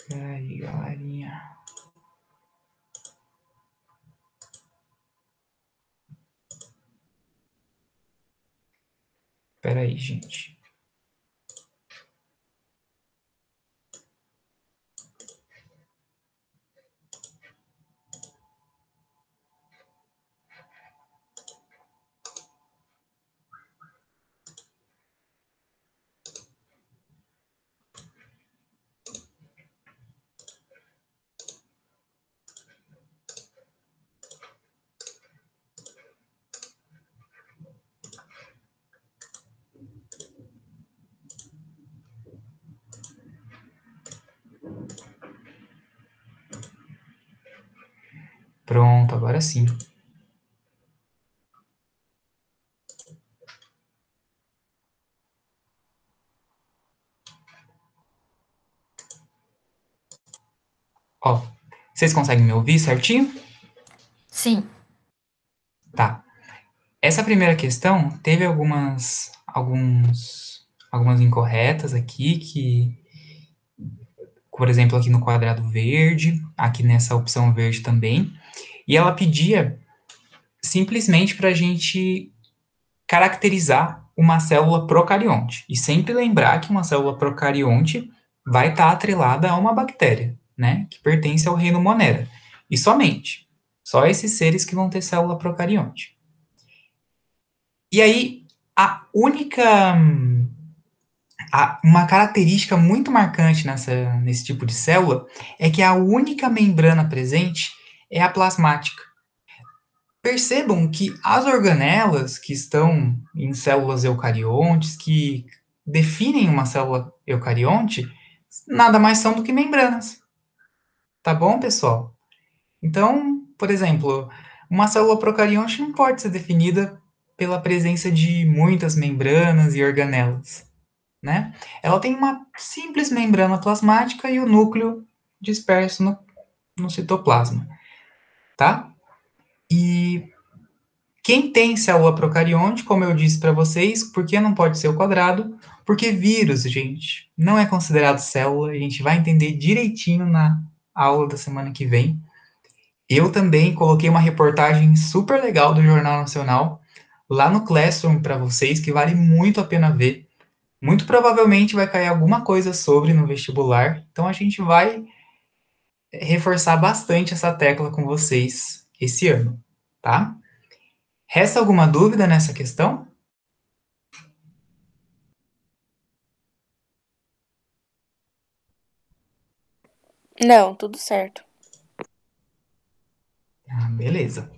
Peraí, galerinha. Peraí, gente. Pronto, agora sim. Ó, vocês conseguem me ouvir certinho? Sim. Tá. Essa primeira questão teve algumas incorretas aqui, que, por exemplo, aqui no quadrado verde, aqui nessa opção verde também, e ela pedia simplesmente para a gente caracterizar uma célula procarionte. E sempre lembrar que uma célula procarionte vai estar atrelada a uma bactéria, né? Que pertence ao reino Monera. E somente. Só esses seres que vão ter célula procarionte. E aí, a única. Uma característica muito marcante nesse tipo de célula é que a única membrana presente é a plasmática. Percebam que as organelas que estão em células eucariontes, que definem uma célula eucarionte, nada mais são do que membranas. Tá bom, pessoal? Então, por exemplo, uma célula procarionte não pode ser definida pela presença de muitas membranas e organelas, né? Ela tem uma simples membrana plasmática e o núcleo disperso no citoplasma, tá? E quem tem célula procarionte, como eu disse para vocês, por que não pode ser o quadrado? Porque vírus, gente, não é considerado célula. A gente vai entender direitinho na aula da semana que vem. Eu também coloquei uma reportagem super legal do Jornal Nacional lá no Classroom para vocês, que vale muito a pena ver. Muito provavelmente vai cair alguma coisa sobre no vestibular, então a gente vai reforçar bastante essa tecla com vocês esse ano, tá? Resta alguma dúvida nessa questão? Não, tudo certo. Ah, beleza.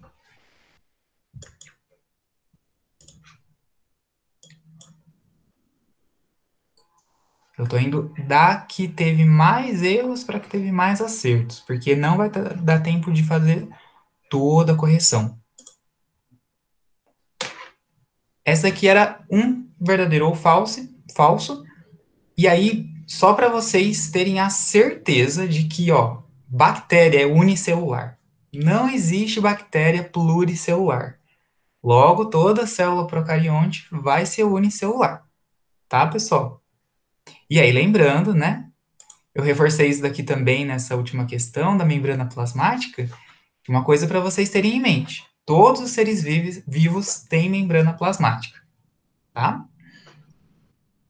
Eu tô indo da que teve mais erros para que teve mais acertos, porque não vai dar tempo de fazer toda a correção. Essa aqui era um verdadeiro ou falso. E aí, só para vocês terem a certeza de que, ó, bactéria é unicelular. Não existe bactéria pluricelular. Logo, toda célula procarionte vai ser unicelular. Tá, pessoal? E aí, lembrando, né? Eu reforcei isso daqui também nessa última questão da membrana plasmática. Uma coisa para vocês terem em mente: todos os seres vivos têm membrana plasmática, tá?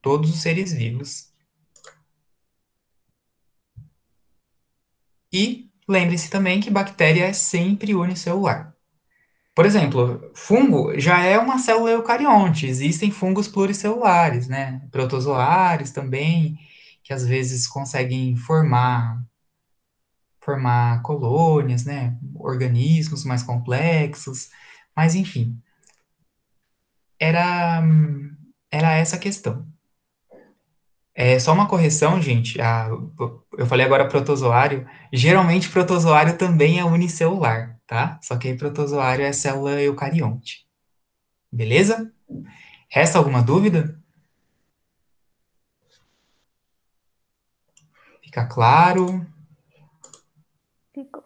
Todos os seres vivos. E lembre-se também que bactéria é sempre unicelular. Por exemplo, fungo já é uma célula eucarionte. Existem fungos pluricelulares, né? Protozoários também, que às vezes conseguem formar colônias, né? Organismos mais complexos. Mas, enfim, era, era essa a questão. É só uma correção, gente. Eu falei agora protozoário. Geralmente, protozoário também é unicelular, tá? Só que aí protozoário é célula eucarionte. Beleza? Resta alguma dúvida? Fica claro? Ficou.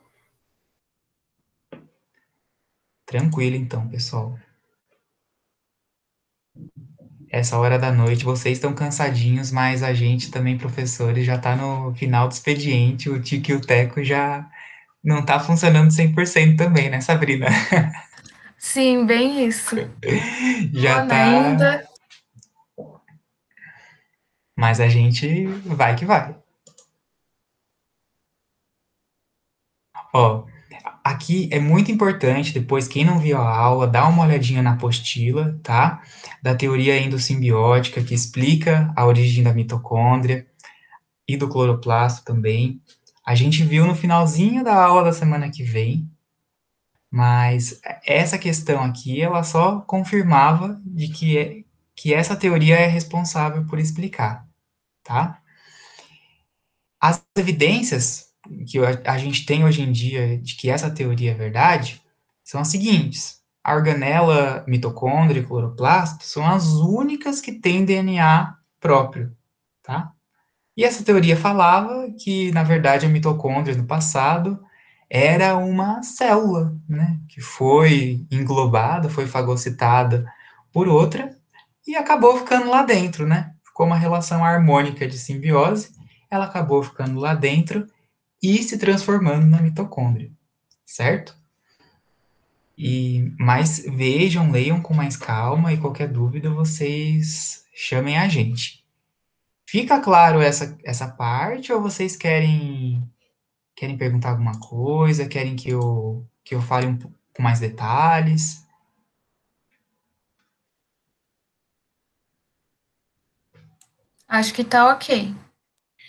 Tranquilo, então, pessoal. essa hora da noite, vocês estão cansadinhos, mas a gente também, professores, já está no final do expediente, o Tico e o Teco já não está funcionando 100% também, né, Sabrina? Sim, bem isso. Já Mano, tá, ainda. mas a gente vai que vai. Ó, aqui é muito importante, depois, quem não viu a aula, dá uma olhadinha na apostila, tá? Da teoria endossimbiótica, que explica a origem da mitocôndria e do cloroplasto também. A gente viu no finalzinho da aula da semana que vem, mas essa questão aqui, ela só confirmava de que essa teoria é responsável por explicar, tá? As evidências que a gente tem hoje em dia de que essa teoria é verdade são as seguintes: a organela, mitocôndria e cloroplasto são as únicas que têm DNA próprio, tá? E essa teoria falava que, na verdade, a mitocôndria no passado era uma célula, né, que foi englobada, foi fagocitada por outra e acabou ficando lá dentro, né? Ficou uma relação harmônica de simbiose, ela acabou ficando lá dentro e se transformando na mitocôndria, certo? Mas vejam, leiam com mais calma e qualquer dúvida vocês chamem a gente. Fica claro essa parte ou vocês querem perguntar alguma coisa? Querem que eu fale com mais detalhes? Acho que tá ok.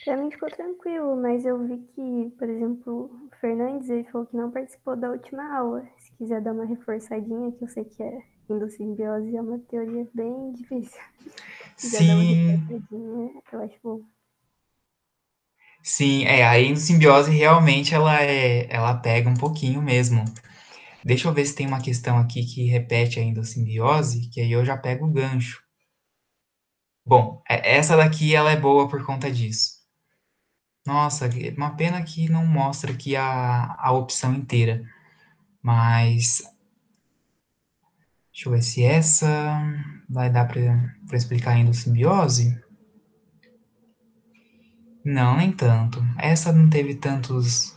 Pra mim ficou tranquilo, mas eu vi que, por exemplo, o Fernandes, ele falou que não participou da última aula. Se quiser dar uma reforçadinha, que eu sei que endossimbiose é uma teoria bem difícil. Se quiser dar uma Sim, reforçadinha, eu acho bom. sim, a endossimbiose realmente ela pega um pouquinho mesmo. Deixa eu ver se tem uma questão aqui que repete a endossimbiose, que aí eu já pego o gancho. Bom, essa daqui ela é boa por conta disso. Nossa, uma pena que não mostra aqui a opção inteira. Mas deixa eu ver se essa vai dar para explicar a endossimbiose. Não, nem tanto. Essa não teve tantos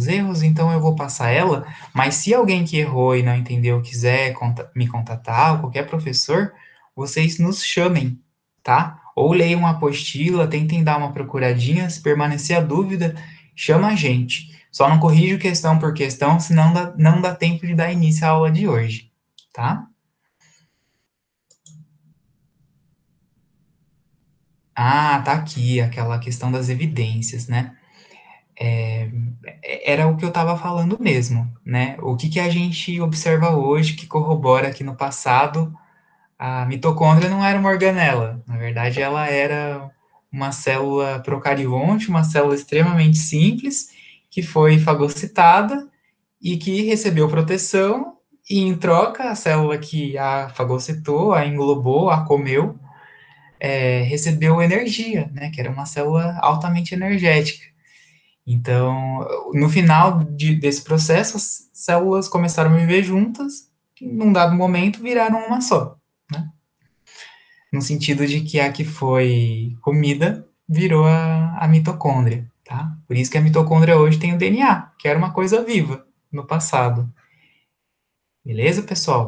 erros, então eu vou passar ela. Mas se alguém que errou e não entendeu quiser me contatar, ou qualquer professor, vocês nos chamem, tá? Ou leiam uma apostila, tentem dar uma procuradinha, se permanecer a dúvida, chama a gente. Só não corrijo questão por questão, senão não dá tempo de dar início à aula de hoje, tá? Ah, tá aqui, aquela questão das evidências, né? Era o que eu estava falando mesmo, né? O que, que a gente observa hoje que corrobora que no passado a mitocôndria não era uma organela. Na verdade, ela era uma célula procarionte, uma célula extremamente simples, que foi fagocitada e que recebeu proteção, e em troca, a célula que a fagocitou, a englobou, a comeu, recebeu energia, né? Que era uma célula altamente energética. Então, no final desse processo, as células começaram a viver juntas, e num dado momento viraram uma só, né? No sentido de que a que foi comida virou a mitocôndria, tá? Por isso que a mitocôndria hoje tem o DNA, que era uma coisa viva no passado. Beleza, pessoal?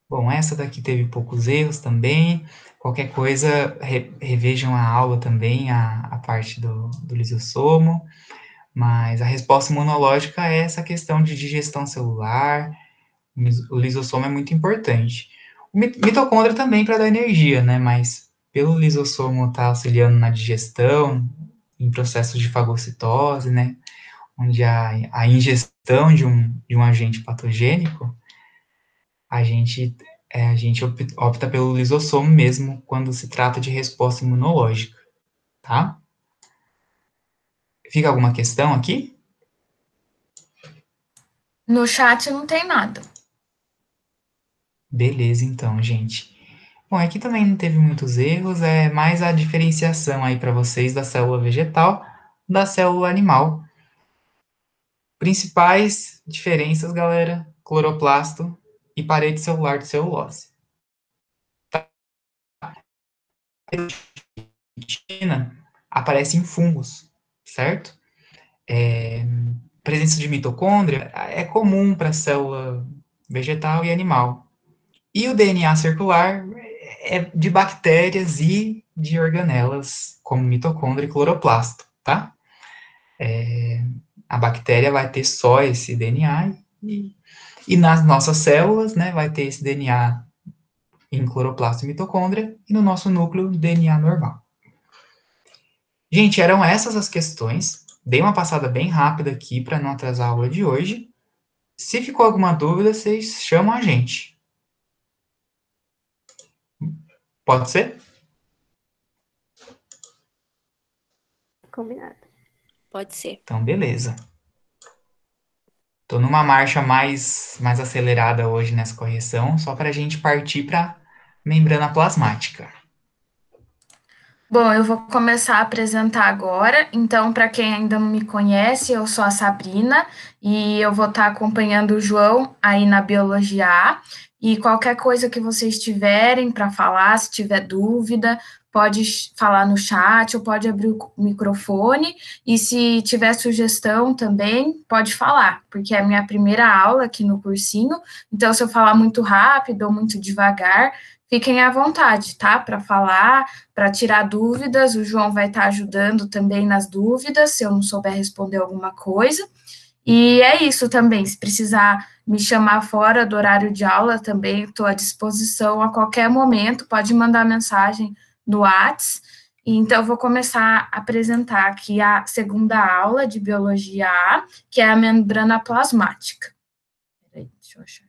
Bom, essa daqui teve poucos erros também. Qualquer coisa, revejam a aula também, a parte do lisossomo. Mas a resposta imunológica é essa questão de digestão celular, o lisossomo é muito importante. O mitocôndria também para dar energia, né? Mas pelo lisossomo estar auxiliando na digestão, em processos de fagocitose, né? Onde a ingestão de um agente patogênico, a gente opta pelo lisossomo mesmo quando se trata de resposta imunológica, tá? Fica alguma questão aqui? No chat não tem nada. Beleza, então, gente. Bom, aqui também não teve muitos erros, é mais a diferenciação aí para vocês da célula vegetal da célula animal. Principais diferenças, galera, cloroplasto e parede celular de celulose. Retina aparece em fungos, certo? Presença de mitocôndria é comum para célula vegetal e animal. E o DNA circular é de bactérias e de organelas, como mitocôndria e cloroplasto, tá? A bactéria vai ter só esse DNA e nas nossas células, né, vai ter esse DNA em cloroplasto e mitocôndria e no nosso núcleo, DNA normal. Gente, eram essas as questões. Dei uma passada bem rápida aqui para não atrasar a aula de hoje. Se ficou alguma dúvida, vocês chamam a gente. Pode ser? Combinado. Pode ser. Então, beleza. Tô numa marcha mais acelerada hoje nessa correção, só para a gente partir para membrana plasmática. Bom, eu vou começar a apresentar agora. Então, para quem ainda não me conhece, eu sou a Sabrina e eu vou estar acompanhando o João aí na Biologia A. E qualquer coisa que vocês tiverem para falar, se tiver dúvida, pode falar no chat ou pode abrir o microfone. E se tiver sugestão também, pode falar, porque é a minha primeira aula aqui no cursinho. Então, se eu falar muito rápido ou muito devagar, fiquem à vontade, tá? Para falar, para tirar dúvidas, o João vai estar ajudando também nas dúvidas, se eu não souber responder alguma coisa. E é isso também, se precisar me chamar fora do horário de aula, também estou à disposição a qualquer momento, pode mandar mensagem no Whats. Então, eu vou começar a apresentar aqui a segunda aula de Biologia A, que é a membrana plasmática. Peraí, deixa eu achar.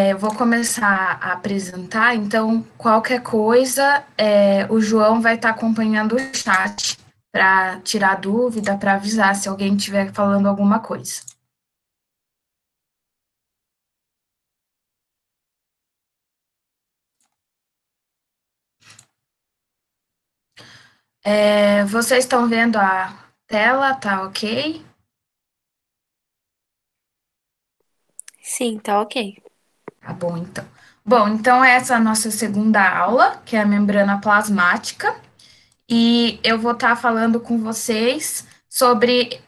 Eu vou começar a apresentar, então, qualquer coisa, o João vai estar acompanhando o chat para tirar dúvida, para avisar se alguém estiver falando alguma coisa. Vocês estão vendo a tela, tá ok? Sim, tá ok. Tá bom, então. Bom, então essa é a nossa segunda aula, que é a membrana plasmática. E eu vou estar falando com vocês sobre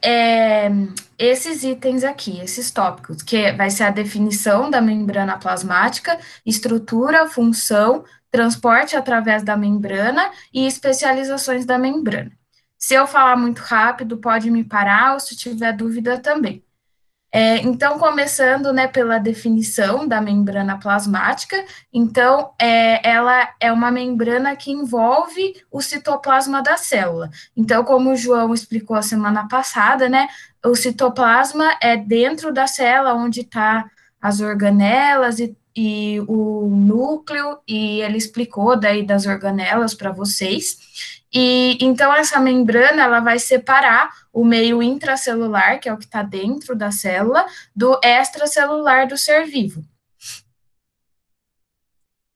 esses itens aqui, esses tópicos, que vai ser a definição da membrana plasmática, estrutura, função, transporte através da membrana e especializações da membrana. Se eu falar muito rápido, pode me parar ou se tiver dúvida também. Então, começando, né, pela definição da membrana plasmática, então, ela é uma membrana que envolve o citoplasma da célula. Então, como o João explicou a semana passada, né, o citoplasma é dentro da célula onde está as organelas e o núcleo, e ele explicou daí das organelas para vocês. E então essa membrana ela vai separar o meio intracelular, que é o que está dentro da célula, do extracelular do ser vivo.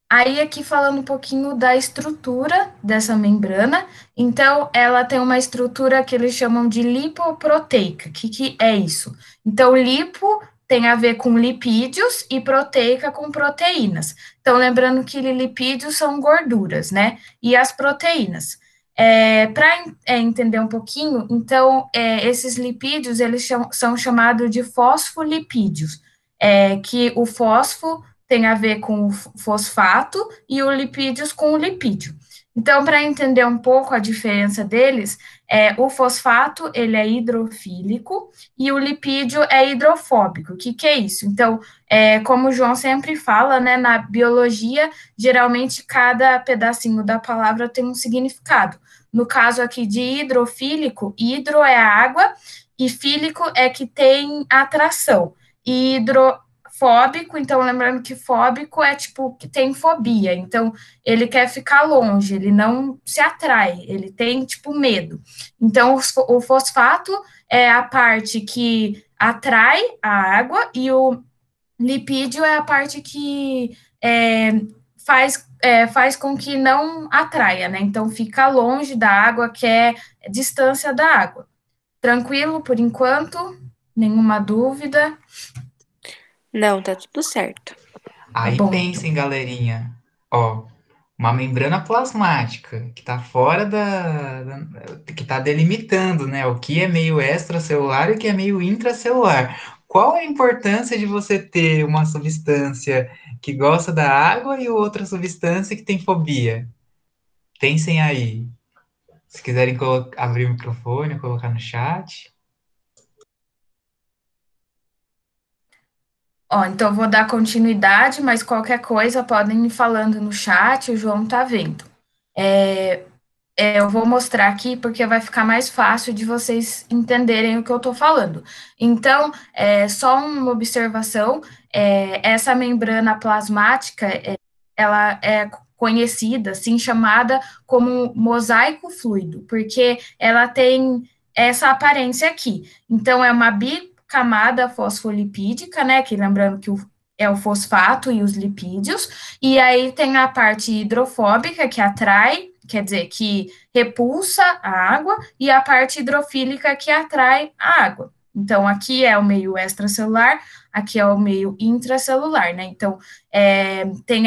Aí, aqui falando um pouquinho da estrutura dessa membrana, então, ela tem uma estrutura que eles chamam de lipoproteica. O que é isso? Então, lipo tem a ver com lipídios e proteica com proteínas. Então, lembrando que lipídios são gorduras, né? E as proteínas. Para entender um pouquinho, então, esses lipídios, eles são chamados de fosfolipídios, que o fósforo tem a ver com o fosfato e o lipídios com o lipídio. Então, para entender um pouco a diferença deles, o fosfato, ele é hidrofílico e o lipídio é hidrofóbico. O que é isso? Então, como o João sempre fala, né, na biologia, geralmente cada pedacinho da palavra tem um significado. No caso aqui de hidrofílico, hidro é a água e fílico é que tem atração. E hidrofóbico, então lembrando que fóbico é tipo que tem fobia, então ele quer ficar longe, ele não se atrai, ele tem tipo medo. Então o fosfato é a parte que atrai a água e o Lipídio é a parte que faz com que não atraia, né? Então, fica longe da água, que é distância da água. Tranquilo por enquanto? Nenhuma dúvida? Não, tá tudo certo. Tá Aí bom, então. pensem, galerinha, ó, uma membrana plasmática que está fora que está delimitando, né, o que é meio extracelular e o que é meio intracelular. Qual a importância de você ter uma substância que gosta da água e outra substância que tem fobia? Pensem aí. Se quiserem abrir o microfone, colocar no chat. Ó, então eu vou dar continuidade, mas qualquer coisa podem ir falando no chat, o João tá vendo. Eu vou mostrar aqui porque vai ficar mais fácil de vocês entenderem o que eu estou falando. Então, só uma observação: essa membrana plasmática, ela é conhecida, assim, chamada como mosaico fluido, porque ela tem essa aparência aqui. Então, é uma bicamada fosfolipídica, né? Que lembrando que é o fosfato e os lipídios, e aí tem a parte hidrofóbica, que atrai, quer dizer, que repulsa a água, e a parte hidrofílica que atrai a água. Então, aqui é o meio extracelular, aqui é o meio intracelular, né? Então, tem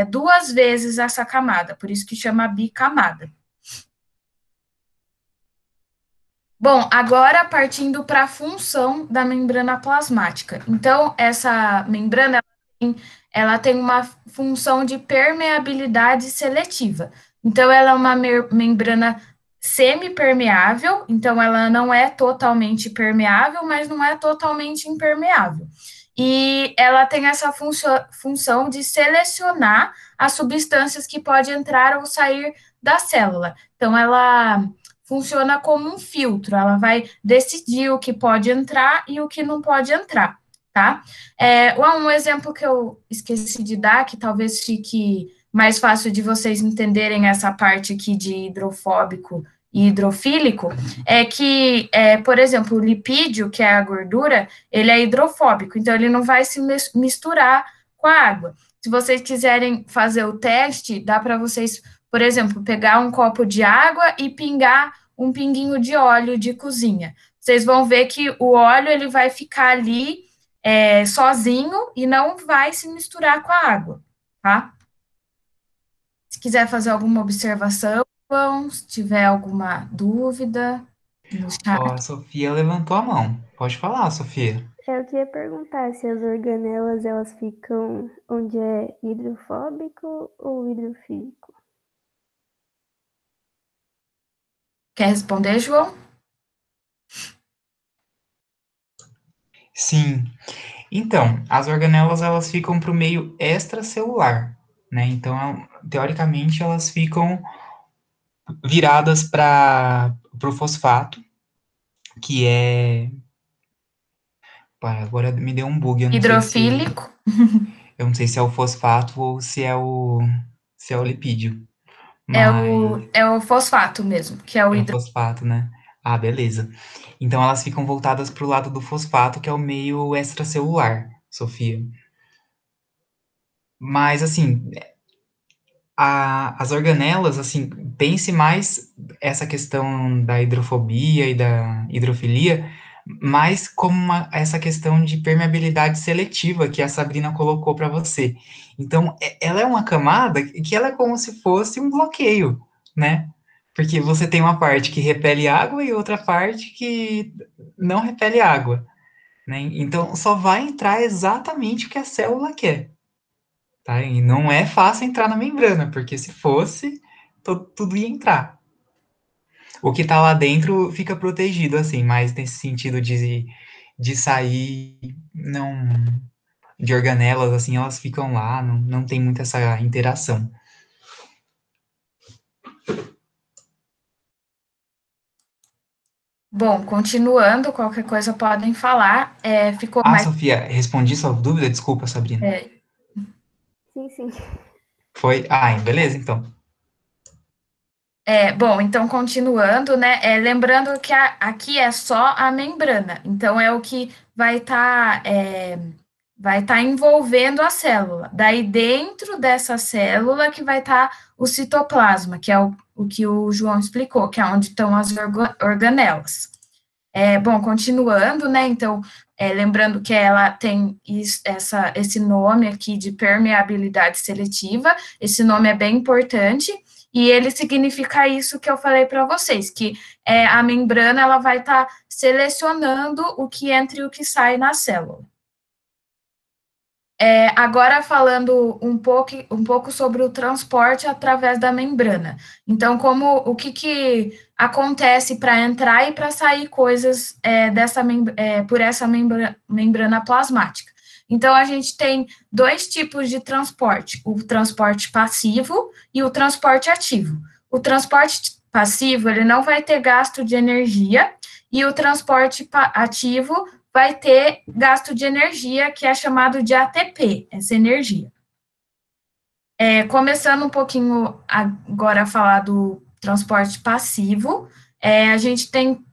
duas vezes essa camada, por isso que chama bicamada. Bom, agora partindo para a função da membrana plasmática. Então, essa membrana ela tem uma função de permeabilidade seletiva. Então, ela é uma membrana semipermeável, então ela não é totalmente permeável, mas não é totalmente impermeável. E ela tem essa função de selecionar as substâncias que podem entrar ou sair da célula. Então, ela funciona como um filtro, ela vai decidir o que pode entrar e o que não pode entrar, tá? Um exemplo que eu esqueci de dar, que talvez fique mais fácil de vocês entenderem essa parte aqui de hidrofóbico e hidrofílico, é que, por exemplo, o lipídio, que é a gordura, ele é hidrofóbico, então ele não vai se misturar com a água. Se vocês quiserem fazer o teste, dá para vocês, por exemplo, pegar um copo de água e pingar um pinguinho de óleo de cozinha. Vocês vão ver que o óleo ele vai ficar ali sozinho e não vai se misturar com a água, tá? Se quiser fazer alguma observação, se tiver alguma dúvida no chat. Ó, a Sofia levantou a mão. Pode falar, Sofia. Eu queria perguntar se as organelas elas ficam onde é hidrofóbico ou hidrofílico. Quer responder, João? Sim. Então, as organelas elas ficam para o meio extracelular, né? Então, teoricamente, elas ficam viradas para o fosfato, que é. Agora me deu um bug, eu não sei se. Hidrofílico. Eu não sei se é o fosfato ou se é o lipídio. É Mas o fosfato mesmo, que é o é o hidro. fosfato, né? Ah, beleza. Então elas ficam voltadas para o lado do fosfato, que é o meio extracelular, Sofia. Mas assim, as organelas, assim, pense mais essa questão da hidrofobia e da hidrofilia, mais como essa questão de permeabilidade seletiva que a Sabrina colocou para você. Então, ela é uma camada que ela é como se fosse um bloqueio, né? Porque você tem uma parte que repele água e outra parte que não repele água, né? Então, só vai entrar exatamente o que a célula quer. Tá? E não é fácil entrar na membrana, porque se fosse, tudo ia entrar. O que tá lá dentro fica protegido, assim, mas nesse sentido de sair, não. De organelas, assim, elas ficam lá, não tem muito essa interação. Bom, continuando, qualquer coisa podem falar. Ficou Ah, mais. Sofia, respondi sua dúvida? Desculpa, Sabrina. Sim, sim. Foi? Ah, beleza, então. Bom, então continuando, né? Lembrando que aqui é só a membrana, então é o que vai estar vai estar envolvendo a célula. Daí, dentro dessa célula que vai estar o citoplasma, que é o que o João explicou, que é onde estão as organelas. Bom, continuando, né, então, lembrando que ela tem esse nome aqui de permeabilidade seletiva, esse nome é bem importante, e ele significa isso que eu falei para vocês, que a membrana, ela vai estar selecionando o que entra e o que sai na célula. Agora falando um pouco sobre o transporte através da membrana. Então, o que acontece para entrar e para sair coisas por essa membrana plasmática. Então, a gente tem dois tipos de transporte, o transporte passivo e o transporte ativo. O transporte passivo, ele não vai ter gasto de energia, e o transporte ativo vai ter gasto de energia, que é chamado de ATP, essa energia. Começando um pouquinho agora a falar do transporte passivo, a gente tem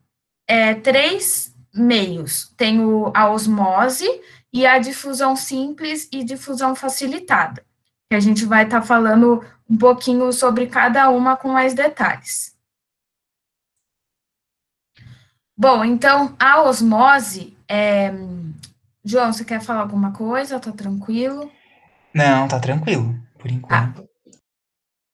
3 meios, tem a osmose e a difusão simples e difusão facilitada, que a gente vai estar falando um pouquinho sobre cada uma com mais detalhes. Bom, então, a osmose, João, você quer falar alguma coisa? Tá tranquilo? Não, tá tranquilo, por enquanto.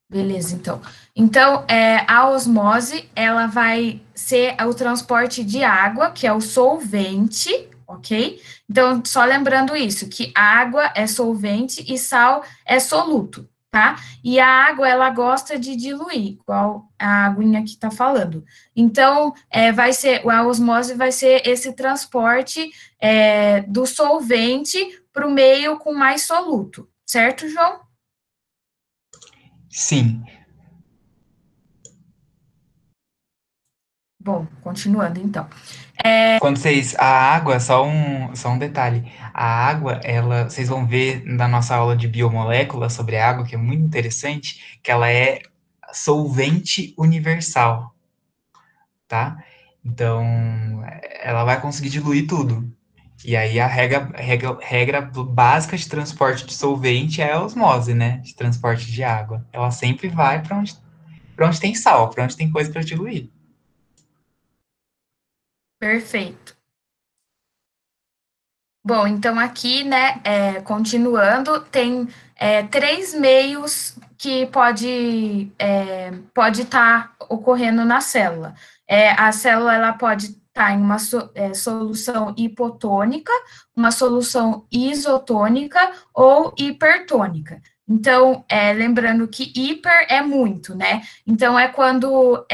Beleza, então. Então, a osmose, ela vai ser o transporte de água, que é o solvente, ok? Então, só lembrando isso, que água é solvente e sal é soluto, tá? E a água, ela gosta de diluir, igual a aguinha que tá falando. Então, a osmose vai ser esse transporte do solvente para o meio com mais soluto, certo, João? Sim. Bom, continuando então. Quando a água, só um detalhe, a água, vocês vão ver na nossa aula de biomolécula sobre a água, que é muito interessante, que ela é solvente universal, tá? Então, ela vai conseguir diluir tudo. E aí a regra básica de transporte de solvente é a osmose, né? De transporte de água. Ela sempre vai para onde tem sal, para onde tem coisa para diluir. Perfeito. Bom, então aqui, né, continuando, tem 3 meios que pode estar ocorrendo na célula. A célula, ela pode estar em uma solução hipotônica, uma solução isotônica ou hipertônica. Então, lembrando que hiper é muito, né? Então, é quando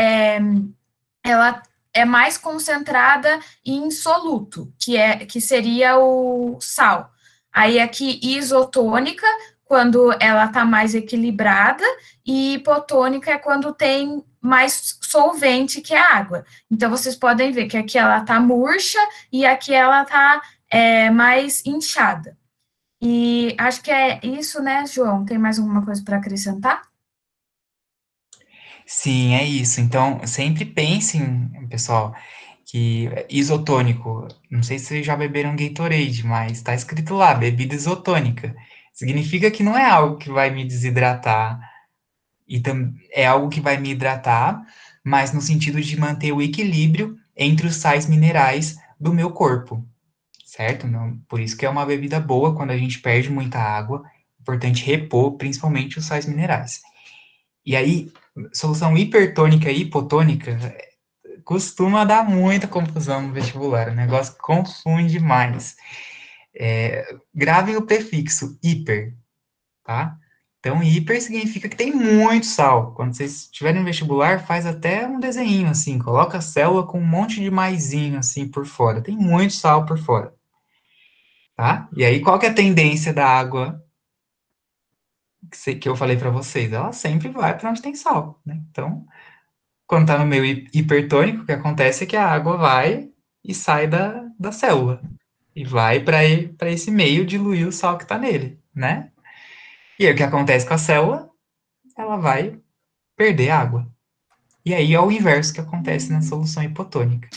ela é mais concentrada em soluto, que seria o sal. Aí aqui isotônica, quando ela está mais equilibrada, e hipotônica é quando tem mais solvente, que é a água. Então, vocês podem ver que aqui ela está murcha e aqui ela está mais inchada. E acho que é isso, né, João? Tem mais alguma coisa para acrescentar? Sim, é isso. Então, sempre pensem, pessoal, que isotônico, não sei se vocês já beberam Gatorade, mas está escrito lá, bebida isotônica. Significa que não é algo que vai me desidratar, é algo que vai me hidratar, mas no sentido de manter o equilíbrio entre os sais minerais do meu corpo, certo? Não, por isso que é uma bebida boa quando a gente perde muita água, é importante repor, principalmente os sais minerais. E aí, solução hipertônica e hipotônica costuma dar muita confusão no vestibular, o negócio confunde demais. Gravem o prefixo hiper, tá? Então, hiper significa que tem muito sal. Quando vocês estiverem no vestibular, faz até um desenho, assim, coloca a célula com um monte de maisinho, assim, por fora. Tem muito sal por fora, tá? E aí, qual que é a tendência da água que eu falei para vocês? Ela sempre vai para onde tem sal, né? Então, quando está no meio hipertônico, o que acontece é que a água vai e sai da célula. E vai para esse meio diluir o sal que está nele, né? E aí o que acontece com a célula? Ela vai perder água. E aí é o inverso que acontece na solução hipotônica.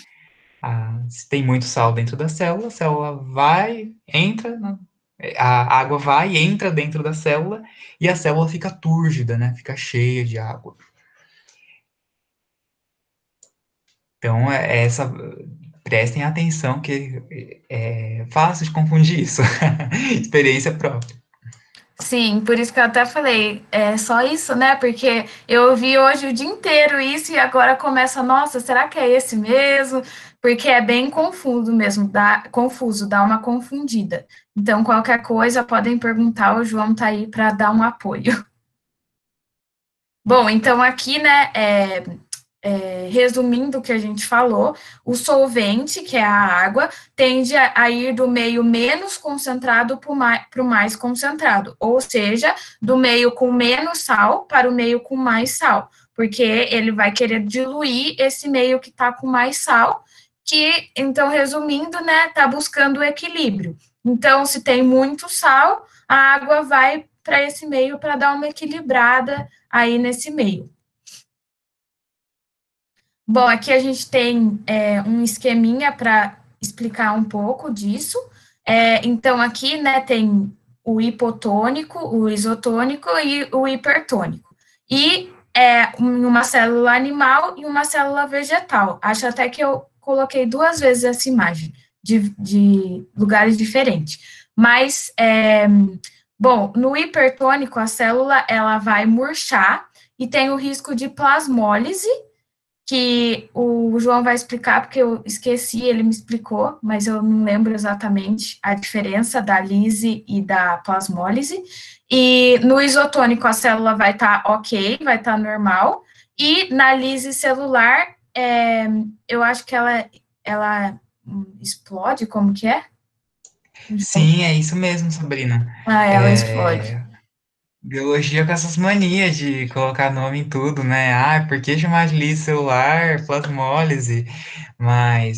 Se tem muito sal dentro da célula, a célula vai, entra A água vai e entra dentro da célula e a célula fica túrgida, né? Fica cheia de água. Então, prestem atenção que é fácil de confundir isso. Experiência própria. Sim, por isso que eu até falei, é só isso, né? Porque eu ouvi hoje o dia inteiro isso e agora começa, nossa, será que é esse mesmo? Porque é bem confuso mesmo, dá uma confundida. Então, qualquer coisa, podem perguntar, o João tá aí para dar um apoio. Bom, então aqui, né, resumindo o que a gente falou, o solvente, que é a água, tende a ir do meio menos concentrado para o mais concentrado, ou seja, do meio com menos sal para o meio com mais sal, porque ele vai querer diluir esse meio que está com mais sal, que, então, resumindo, né, está buscando o equilíbrio. Então, se tem muito sal, a água vai para esse meio para dar uma equilibrada aí nesse meio. Bom, aqui a gente tem um esqueminha para explicar um pouco disso. Então, aqui, né, tem o hipotônico, o isotônico e o hipertônico. E uma célula animal e uma célula vegetal. Acho até que eu coloquei 2 vezes essa imagem, de lugares diferentes. Mas, bom, no hipertônico, a célula, ela vai murchar e tem o risco de plasmólise, que o João vai explicar, porque eu esqueci, ele me explicou, mas eu não lembro exatamente a diferença da lise e da plasmólise. E no isotônico, a célula vai estar ok, vai estar normal, e na lise celular, eu acho que ela explode, como que é? Sim, é isso mesmo, Sabrina. Ah, ela explode. Biologia com essas manias de colocar nome em tudo, né? Ah, por que chamar de lise celular, plasmólise? Mas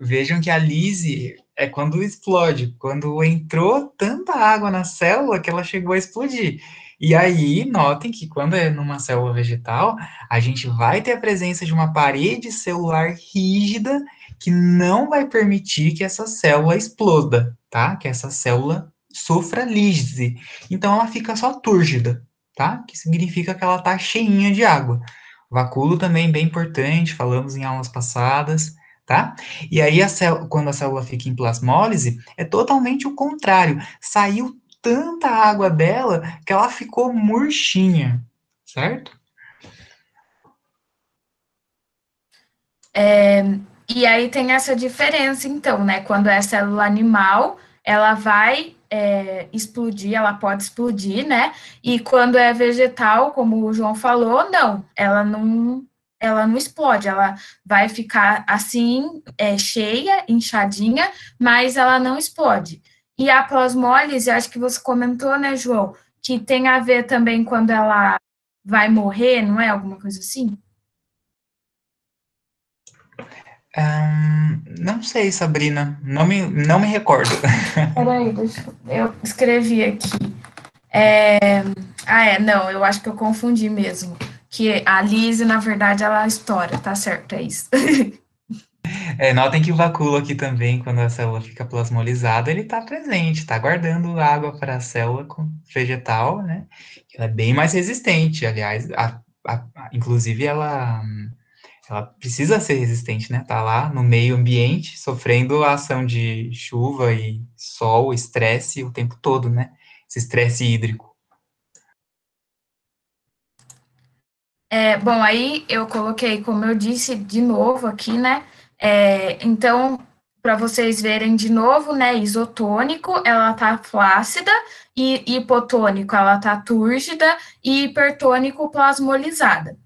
vejam que a lise é quando explode, quando entrou tanta água na célula que ela chegou a explodir. E aí, notem que quando é numa célula vegetal, a gente vai ter a presença de uma parede celular rígida que não vai permitir que essa célula exploda, tá? Que essa célula sofra lise. Então ela fica só túrgida, tá? Que significa que ela tá cheinha de água. Vacúolo também bem importante, falamos em aulas passadas, tá? E aí quando a célula fica em plasmólise, é totalmente o contrário. Saiu tanta água dela que ela ficou murchinha, certo? E aí tem essa diferença, então, né? Quando é célula animal, ela vai explodir, ela pode explodir, né? E quando é vegetal, como o João falou, não, ela não explode, ela vai ficar assim, cheia, inchadinha, mas ela não explode. E a plasmólise, acho que você comentou, né, João, que tem a ver também quando ela vai morrer, não é? Alguma coisa assim? Não sei, Sabrina. Não me recordo. Peraí, eu escrevi aqui. Não, eu acho que eu confundi mesmo. Que a Lizzie, na verdade, ela estoura, tá certo, é isso. Notem que o vacúolo aqui também, quando a célula fica plasmolizada, ele está presente, está guardando água para a célula vegetal, né? Ela é bem mais resistente, aliás, inclusive ela precisa ser resistente, né? Tá lá no meio ambiente, sofrendo a ação de chuva e sol, estresse o tempo todo, né? Esse estresse hídrico. Bom, aí eu coloquei, como eu disse, de novo aqui, né? Então, para vocês verem de novo, né? Isotônico, ela tá flácida, e hipotônico, ela tá túrgida, e hipertônico, plasmolizada.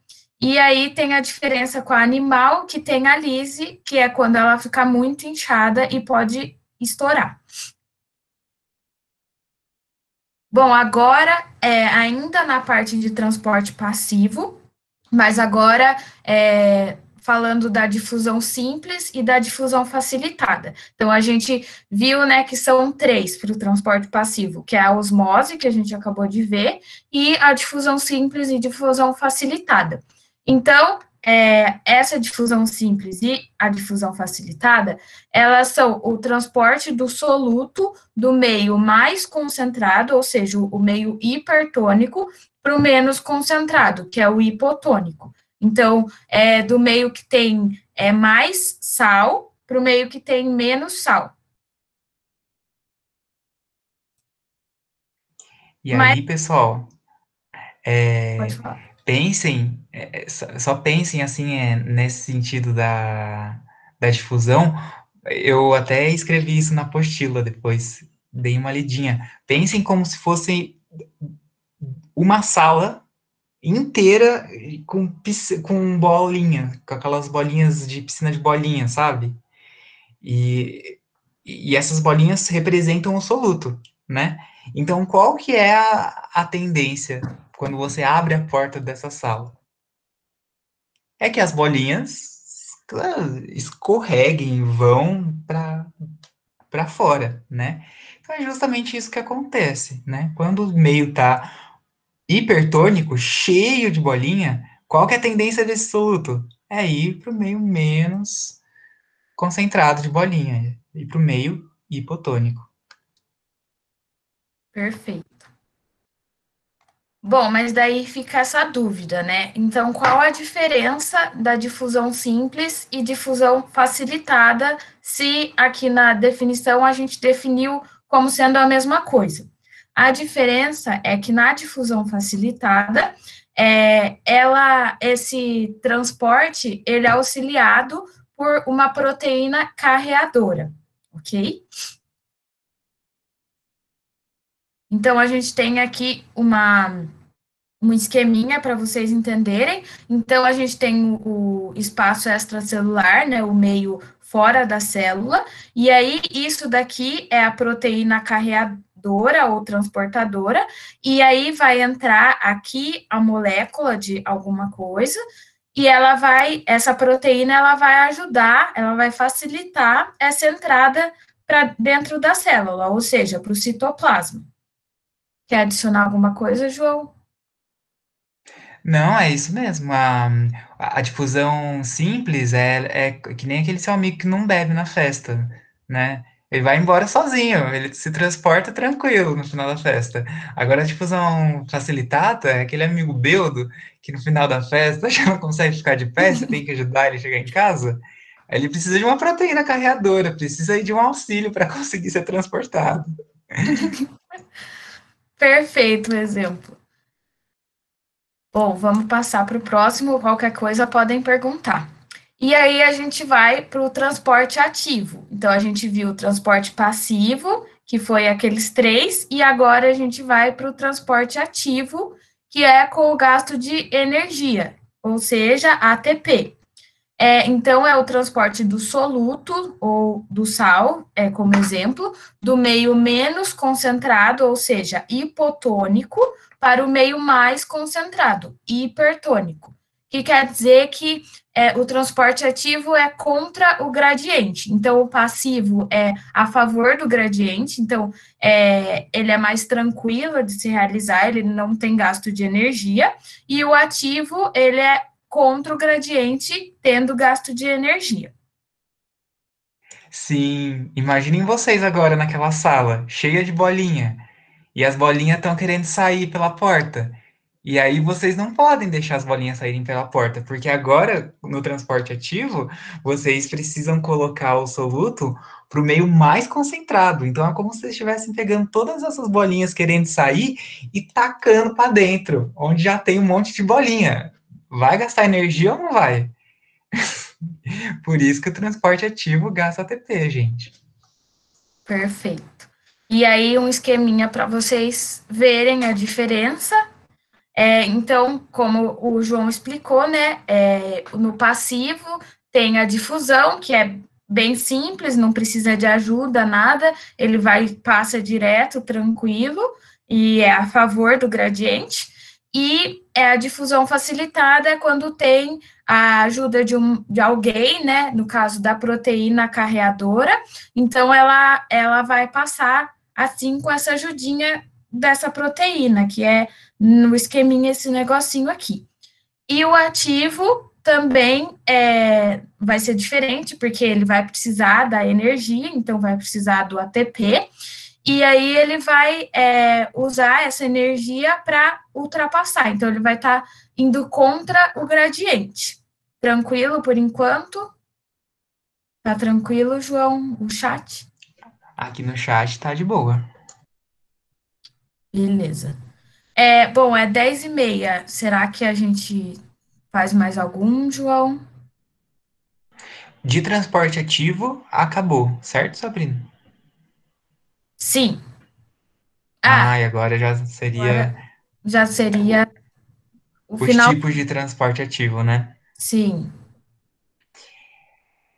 E aí tem a diferença com a animal, que tem a lise, que é quando ela fica muito inchada e pode estourar. Bom, agora, ainda na parte de transporte passivo, mas agora falando da difusão simples e da difusão facilitada. Então, a gente viu, né, que são 3 para o transporte passivo, que é a osmose, que a gente acabou de ver, e a difusão simples e difusão facilitada. Então, essa difusão simples e a difusão facilitada, elas são o transporte do soluto do meio mais concentrado, ou seja, o meio hipertônico, para o menos concentrado, que é o hipotônico. Então, do meio que tem mais sal para o meio que tem menos sal. E aí, pessoal, Pode falar. pensem, só pensem assim, nesse sentido da difusão. Eu até escrevi isso na apostila depois, dei uma lidinha. Pensem como se fosse uma sala inteira com bolinha, com aquelas bolinhas de piscina de bolinha, sabe? E essas bolinhas representam o soluto, né? Então, qual que é a tendência quando você abre a porta dessa sala? É que as bolinhas escorreguem, vão para fora, né? Então, é justamente isso que acontece, né? Quando o meio tá hipertônico, cheio de bolinha, qual que é a tendência desse soluto? É ir para o meio menos concentrado de bolinha, ir para o meio hipotônico. Perfeito. Bom, mas daí fica essa dúvida, né? Então, qual a diferença da difusão simples e difusão facilitada, se aqui na definição a gente definiu como sendo a mesma coisa? A diferença é que na difusão facilitada, esse transporte, ele é auxiliado por uma proteína carreadora, ok? Então, a gente tem aqui um esqueminha para vocês entenderem. Então, a gente tem o espaço extracelular, né, o meio fora da célula, e aí isso daqui é a proteína carreadora ou transportadora, e aí vai entrar aqui a molécula de alguma coisa, e essa proteína, ela vai ajudar, ela vai facilitar essa entrada para dentro da célula, ou seja, para o citoplasma. Quer adicionar alguma coisa, João? Não, é isso mesmo. A difusão simples é que nem aquele seu amigo que não bebe na festa, né? Ele vai embora sozinho, ele se transporta tranquilo no final da festa. Agora, a difusão facilitada é aquele amigo bêbado que no final da festa já não consegue ficar de pé, você tem que ajudar ele a chegar em casa. Ele precisa de uma proteína carreadora, precisa de um auxílio para conseguir ser transportado. Perfeito exemplo. Bom, vamos passar para o próximo. Qualquer coisa podem perguntar. E aí a gente vai para o transporte ativo. Então, a gente viu o transporte passivo, que foi aqueles 3, e agora a gente vai para o transporte ativo, que é com o gasto de energia, ou seja, ATP. Então, é o transporte do soluto, ou do sal, como exemplo, do meio menos concentrado, ou seja, hipotônico, para o meio mais concentrado, hipertônico. Que quer dizer que o transporte ativo é contra o gradiente. Então, o passivo é a favor do gradiente, então, ele é mais tranquilo de se realizar, ele não tem gasto de energia, e o ativo, ele é contra o gradiente, tendo gasto de energia. Sim, imaginem vocês agora naquela sala, cheia de bolinha, e as bolinhas estão querendo sair pela porta. E aí vocês não podem deixar as bolinhas saírem pela porta, porque agora, no transporte ativo, vocês precisam colocar o soluto para o meio mais concentrado. Então é como se vocês estivessem pegando todas essas bolinhas querendo sair e tacando para dentro, onde já tem um monte de bolinha. Vai gastar energia ou não vai? Por isso que o transporte ativo gasta ATP, gente. Perfeito. E aí, um esqueminha para vocês verem a diferença. Então, como o João explicou, né, no passivo tem a difusão, que é bem simples, não precisa de ajuda, nada, ele passa direto, tranquilo, e é a favor do gradiente. E a difusão facilitada é quando tem a ajuda de alguém, né, no caso da proteína carreadora, então ela vai passar assim com essa ajudinha dessa proteína, que é no esqueminha esse negocinho aqui. E o ativo também vai ser diferente, porque ele vai precisar da energia, então vai precisar do ATP, e aí ele vai usar essa energia para ultrapassar, então ele vai estar indo contra o gradiente. Tranquilo por enquanto? Tá tranquilo, João, o chat? Aqui no chat tá de boa. Beleza. Bom, é 10h30. Será que a gente faz mais algum, João? De transporte ativo, acabou, certo, Sabrina? Sim. Ah, e agora já seria Agora já seria o os final. tipos de transporte ativo, né? Sim.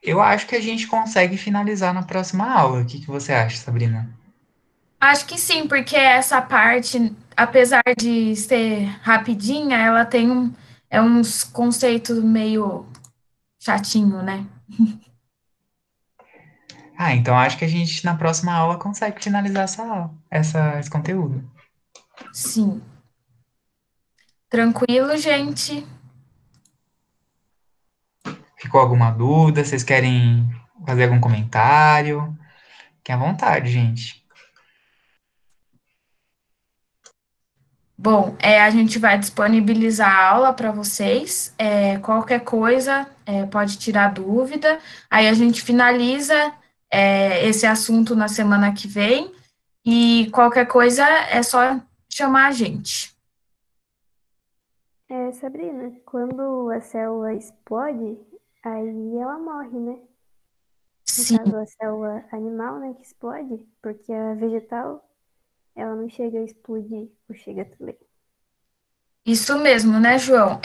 Eu acho que a gente consegue finalizar na próxima aula. O que você acha, Sabrina? Acho que sim, porque essa parte, apesar de ser rapidinha, ela tem uns conceitos meio chatinho, né? Ah, então acho que a gente na próxima aula consegue finalizar essa aula, esse conteúdo. Sim. Tranquilo, gente? Ficou alguma dúvida? Vocês querem fazer algum comentário? Fiquem à vontade, gente. Bom, a gente vai disponibilizar a aula para vocês. Qualquer coisa, pode tirar dúvida. Aí a gente finaliza, esse assunto na semana que vem. E qualquer coisa é só chamar a gente. Sabrina, quando a célula explode, aí ela morre, né? No Sim, caso, a célula animal, né, que explode, porque a vegetal, ela não chega a explodir, ou chega também. isso mesmo, né, João?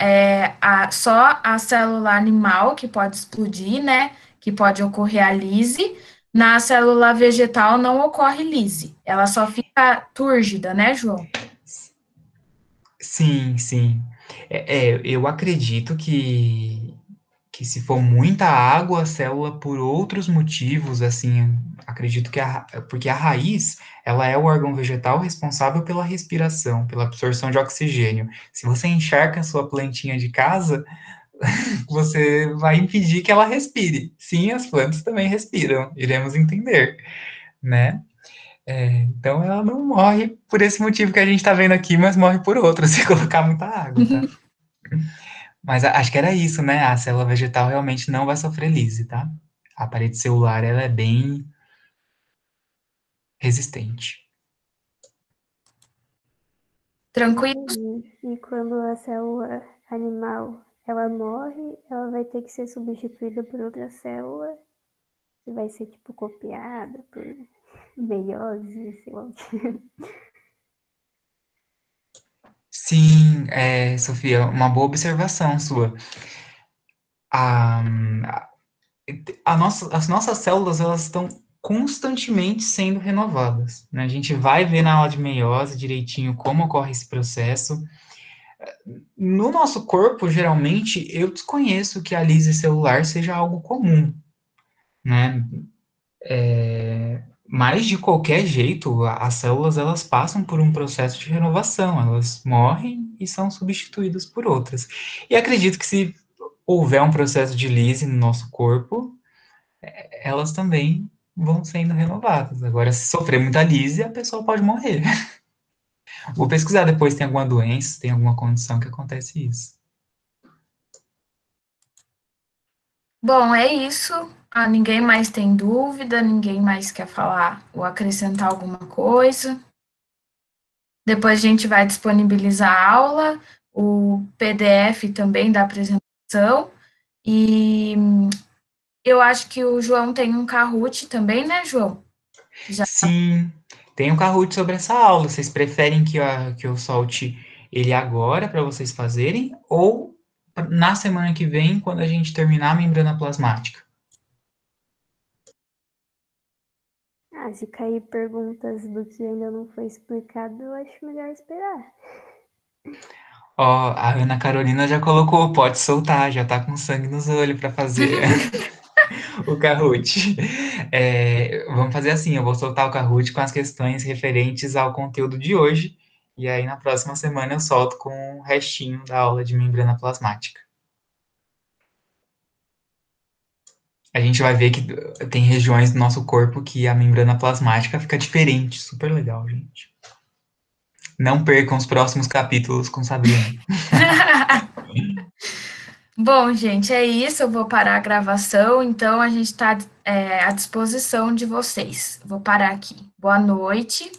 Só a célula animal que pode explodir, né? Que pode ocorrer a lise. Na célula vegetal não ocorre lise. Ela só fica túrgida, né, João? Sim, sim. Eu acredito que se for muita água, a célula, por outros motivos, assim, acredito que porque a raiz, ela é o órgão vegetal responsável pela respiração, pela absorção de oxigênio. Se você encharca a sua plantinha de casa, você vai impedir que ela respire. Sim, as plantas também respiram, iremos entender, né? Então ela não morre por esse motivo que a gente está vendo aqui, mas morre por outro, se colocar muita água, tá? Mas acho que era isso, né? A célula vegetal realmente não vai sofrer lise, tá? A parede celular, ela é bem resistente. Tranquilo? E quando a célula animal, ela morre, ela vai ter que ser substituída por outra célula, que vai ser, tipo, copiada por meiose, sei lá o que. Sim, Sofia, uma boa observação sua. A, as nossas células, elas estão constantemente sendo renovadas, né? A gente vai ver na aula de meiose direitinho como ocorre esse processo. No nosso corpo, geralmente, eu desconheço que a lise celular seja algo comum, né? Mas, de qualquer jeito, as células, elas passam por um processo de renovação, elas morrem e são substituídas por outras. E acredito que se houver um processo de lise no nosso corpo, elas também vão sendo renovadas. Agora, se sofrer muita lise, a pessoa pode morrer. Vou pesquisar depois se tem alguma doença, se tem alguma condição que acontece isso. Bom, é isso. Ninguém mais tem dúvida, ninguém mais quer falar ou acrescentar alguma coisa. Depois a gente vai disponibilizar a aula, o PDF também da apresentação. E eu acho que o João tem um Kahoot também, né, João? Já. Sim, tem um Kahoot sobre essa aula. Vocês preferem que eu solte ele agora para vocês fazerem ou na semana que vem, quando a gente terminar a membrana plasmática? Se cair perguntas do que ainda não foi explicado, eu acho melhor esperar. Ó, a Ana Carolina já colocou, pode soltar, já tá com sangue nos olhos para fazer o Kahoot. Vamos fazer assim, eu vou soltar o Kahoot com as questões referentes ao conteúdo de hoje, e aí na próxima semana eu solto com o restinho da aula de membrana plasmática. a gente vai ver que tem regiões do nosso corpo que a membrana plasmática fica diferente. Super legal, gente. Não percam os próximos capítulos com Sabrina. Bom, gente, é isso. Eu vou parar a gravação, então a gente está à disposição de vocês. Vou parar aqui. Boa noite.